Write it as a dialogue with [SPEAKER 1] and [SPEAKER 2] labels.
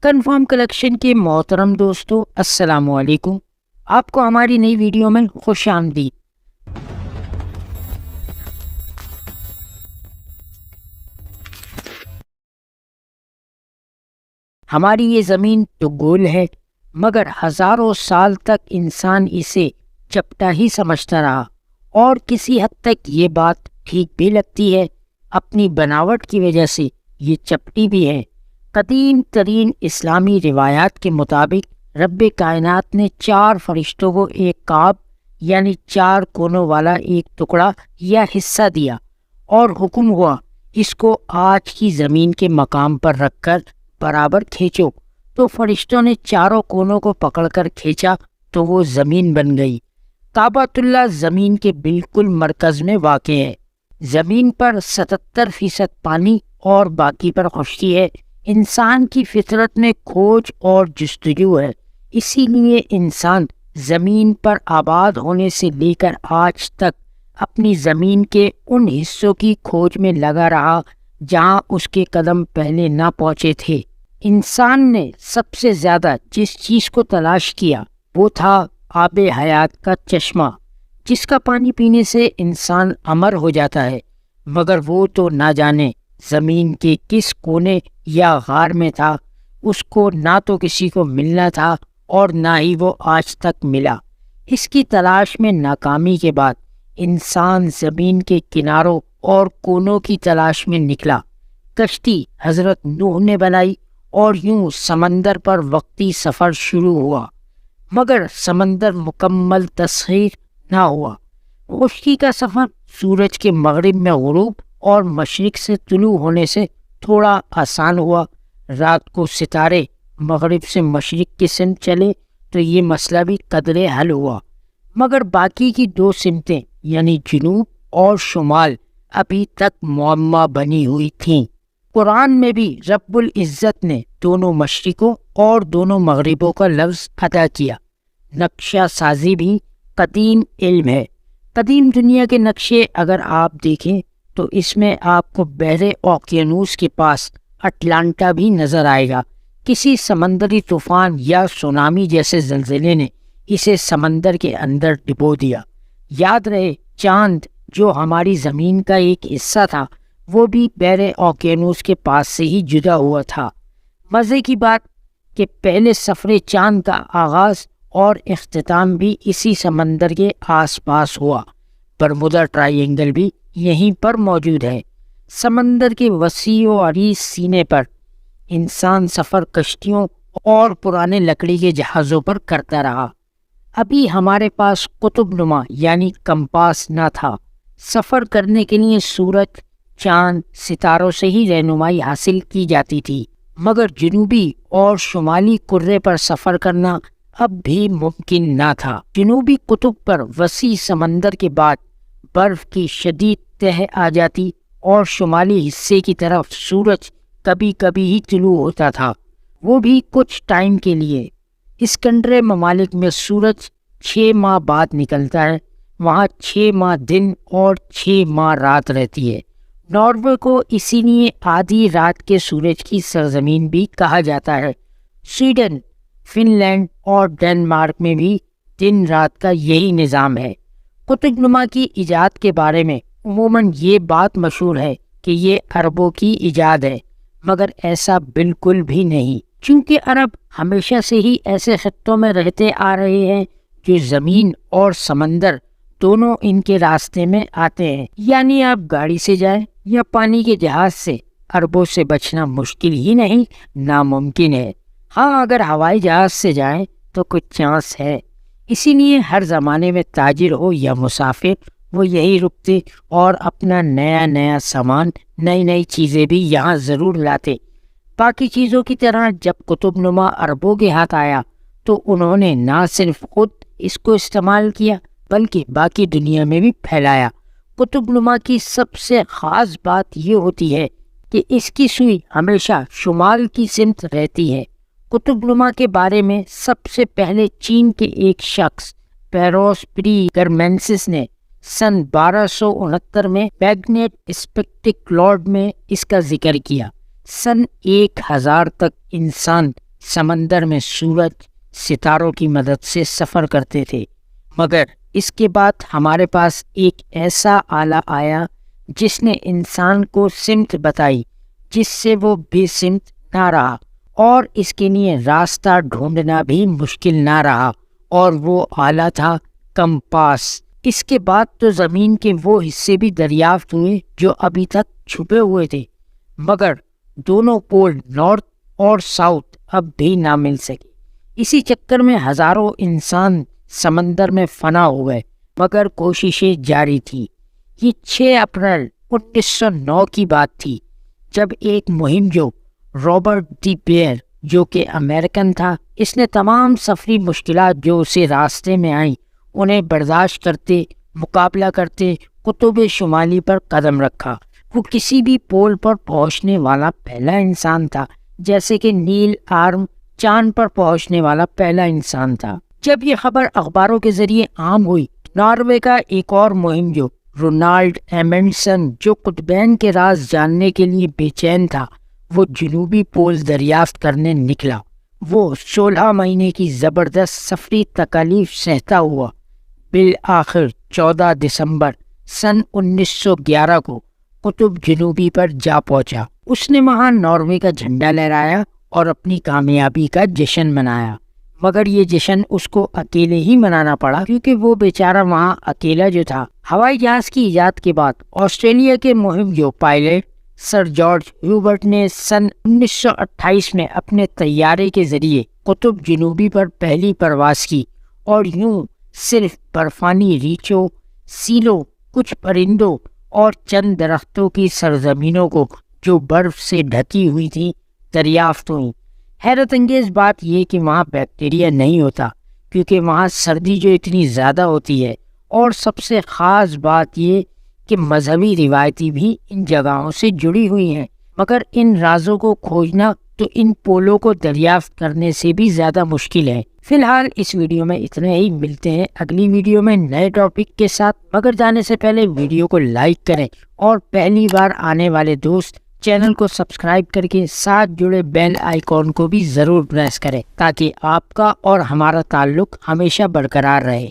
[SPEAKER 1] Confirm collection کے محترم دوستو، السلام علیکم۔ آپ کو ہماری نئی ویڈیو میں خوش آمدید۔ ہماری یہ زمین تو گول ہے، مگر ہزاروں سال تک انسان اسے چپٹا ہی سمجھتا رہا، اور کسی حد تک یہ بات ٹھیک بھی لگتی ہے۔ اپنی بناوٹ کی وجہ سے یہ چپٹی بھی ہے۔ قدیم ترین اسلامی روایات کے مطابق رب کائنات نے 4 فرشتوں کو ایک کعب یعنی 4 کونوں والا ایک ٹکڑا یا حصہ دیا، اور حکم ہوا اس کو آج کی زمین کے مقام پر رکھ کر برابر کھینچو۔ تو فرشتوں نے چاروں کونوں کو پکڑ کر کھینچا تو وہ زمین بن گئی۔ کعبۃ اللہ زمین کے بالکل مرکز میں واقع ہے۔ زمین پر 77% پانی اور باقی پر خشکی ہے۔ انسان کی فطرت میں کھوج اور جستجو ہے، اسی لیے انسان زمین پر آباد ہونے سے لے کر آج تک اپنی زمین کے ان حصوں کی کھوج میں لگا رہا جہاں اس کے قدم پہلے نہ پہنچے تھے۔ انسان نے سب سے زیادہ جس چیز کو تلاش کیا وہ تھا آب حیات کا چشمہ، جس کا پانی پینے سے انسان امر ہو جاتا ہے، مگر وہ تو نہ جانے زمین کے کس کونے یا غار میں تھا۔ اس کو نہ تو کسی کو ملنا تھا اور نہ ہی وہ آج تک ملا۔ اس کی تلاش میں ناکامی کے بعد انسان زمین کے کناروں اور کونوں کی تلاش میں نکلا۔ کشتی حضرت نوح نے بنائی اور یوں سمندر پر وقتی سفر شروع ہوا، مگر سمندر مکمل تسخیر نہ ہوا۔ خشکی کا سفر سورج کے مغرب میں غروب اور مشرق سے طلوع ہونے سے تھوڑا آسان ہوا۔ رات کو ستارے مغرب سے مشرق کی سمت چلے تو یہ مسئلہ بھی قدرے حل ہوا، مگر باقی کی 2 سمتیں یعنی جنوب اور شمال ابھی تک معمہ بنی ہوئی تھیں۔ قرآن میں بھی رب العزت نے دونوں مشرقوں اور دونوں مغربوں کا لفظ ادا کیا۔ نقشہ سازی بھی قدیم علم ہے۔ قدیم دنیا کے نقشے اگر آپ دیکھیں تو اس میں آپ کو بحر اوقیانوس کے پاس اٹلانٹا بھی نظر آئے گا۔ کسی سمندری طوفان یا سونامی جیسے زلزلے نے اسے سمندر کے اندر ڈبو دیا۔ یاد رہے چاند جو ہماری زمین کا ایک حصہ تھا وہ بھی بحر اوقیانوس کے پاس سے ہی جدا ہوا تھا۔ مزے کی بات کہ پہلے سفر چاند کا آغاز اور اختتام بھی اسی سمندر کے آس پاس ہوا۔ برمودا ٹرائی اینگل بھی یہیں پر موجود ہے۔ سمندر کے وسیع و عریض سینے پر انسان سفر کشتیوں اور پرانے لکڑی کے جہازوں پر کرتا رہا۔ ابھی ہمارے پاس قطب نما یعنی کمپاس نہ تھا۔ سفر کرنے کے لیے سورج، چاند، ستاروں سے ہی رہنمائی حاصل کی جاتی تھی، مگر جنوبی اور شمالی کرے پر سفر کرنا اب بھی ممکن نہ تھا۔ جنوبی قطب پر وسیع سمندر کے بعد برف کی شدید تہ آ جاتی اور شمالی حصے کی طرف سورج کبھی کبھی ہی طلوع ہوتا تھا، وہ بھی کچھ ٹائم کے لیے۔ اسکنڈر ممالک میں سورج 6 ماہ بعد نکلتا ہے، وہاں 6 ماہ دن اور 6 ماہ رات رہتی ہے۔ ناروے کو اسی لیے آدھی رات کے سورج کی سرزمین بھی کہا جاتا ہے۔ سویڈن، فن لینڈ اور ڈنمارک میں بھی دن رات کا یہی نظام ہے۔ قطب نما کی ایجاد کے بارے میں عموماً یہ بات مشہور ہے کہ یہ عربوں کی ایجاد ہے، مگر ایسا بالکل بھی نہیں، چونکہ عرب ہمیشہ سے ہی ایسے خطوں میں رہتے آ رہے ہیں جو زمین اور سمندر دونوں ان کے راستے میں آتے ہیں۔ یعنی آپ گاڑی سے جائیں یا پانی کے جہاز سے، عربوں سے بچنا مشکل ہی نہیں، ناممکن ہے۔ ہاں، اگر ہوائی جہاز سے جائیں تو کچھ چانس ہے۔ اسی لیے ہر زمانے میں تاجر ہو یا مسافر، وہ یہی رکتے اور اپنا نیا سامان، نئی چیزیں بھی یہاں ضرور لاتے۔ باقی چیزوں کی طرح جب قطب نما عربوں کے ہاتھ آیا تو انہوں نے نہ صرف خود اس کو استعمال کیا بلکہ باقی دنیا میں بھی پھیلایا۔ قطب نما کی سب سے خاص بات یہ ہوتی ہے کہ اس کی سوئی ہمیشہ شمال کی سمت رہتی ہے۔ قطب نما کے بارے میں سب سے پہلے چین کے ایک شخص پیروس پریگرمنسس نے سن 1269 میں میگنیٹ اسپیکٹیکلوڈ میں اس کا ذکر کیا۔ سن 1000 تک انسان سمندر میں سورج ستاروں کی مدد سے سفر کرتے تھے، مگر اس کے بعد ہمارے پاس ایک ایسا آلہ آیا جس نے انسان کو سمت بتائی جس سے وہ بے سمت نہ رہا، اور اس کے لیے راستہ ڈھونڈنا بھی مشکل نہ رہا، اور وہ آلہ تھا کمپاس۔ اس کے بعد تو زمین کے وہ حصے بھی دریافت ہوئے جو ابھی تک چھپے ہوئے تھے، مگر دونوں پول نارتھ اور ساؤتھ اب بھی نہ مل سکے۔ اسی چکر میں ہزاروں انسان سمندر میں فنا ہو گئے، مگر کوششیں جاری تھیں۔ یہ 6 اپریل 1909 کی بات تھی جب ایک مہم جو رابرٹ دی بیئر جو کہ امریکن تھا، اس نے تمام سفری مشکلات جو اسے راستے میں آئیں انہیں برداشت کرتے مقابلہ کرتے قطب شمالی پر قدم رکھا۔ وہ کسی بھی پول پر پہنچنے والا پہلا انسان تھا، جیسے کہ نیل آرم چاند پر پہنچنے والا پہلا انسان تھا۔ جب یہ خبر اخباروں کے ذریعے عام ہوئی، ناروے کا ایک اور مہم جو رونالڈ ایمنڈسن جو قطبین کے راز جاننے کے لیے بے چین تھا، وہ جنوبی پول دریافت کرنے نکلا۔ وہ 16 مہینے کی زبردست سفری تکالیف سہتا ہوا بالآخر 14 دسمبر سن 1911 کو قطب جنوبی پر جا پہنچا۔ اس نے وہاں ناروے کا جھنڈا لہرایا اور اپنی کامیابی کا جشن منایا، مگر یہ جشن اس کو اکیلے ہی منانا پڑا کیونکہ وہ بیچارہ وہاں اکیلا جو تھا۔ ہوائی جہاز کی ایجاد کے بعد آسٹریلیا کے مہم جو پائلٹ سر جارج ہیوبرٹ نے سن 1928 میں اپنے طیارے کے ذریعے قطب جنوبی پر پہلی پرواز کی، اور یوں صرف برفانی ریچھوں، سیلوں، کچھ پرندوں اور چند درختوں کی سرزمینوں کو جو برف سے ڈھکی ہوئی تھی دریافت ہوئیں۔ حیرت انگیز بات یہ کہ وہاں بیکٹیریا نہیں ہوتا کیونکہ وہاں سردی جو اتنی زیادہ ہوتی ہے، اور سب سے خاص بات یہ کہ مذہبی روایتی بھی ان جگہوں سے جڑی ہوئی ہیں، مگر ان رازوں کو کھوجنا تو ان پولوں کو دریافت کرنے سے بھی زیادہ مشکل ہے۔ فی الحال اس ویڈیو میں اتنا ہی، ملتے ہیں اگلی ویڈیو میں نئے ٹاپک کے ساتھ، مگر جانے سے پہلے ویڈیو کو لائک کریں اور پہلی بار آنے والے دوست چینل کو سبسکرائب کر کے ساتھ جڑے بیل آئیکن کو بھی ضرور پریس کریں تاکہ آپ کا اور ہمارا تعلق ہمیشہ برقرار رہے۔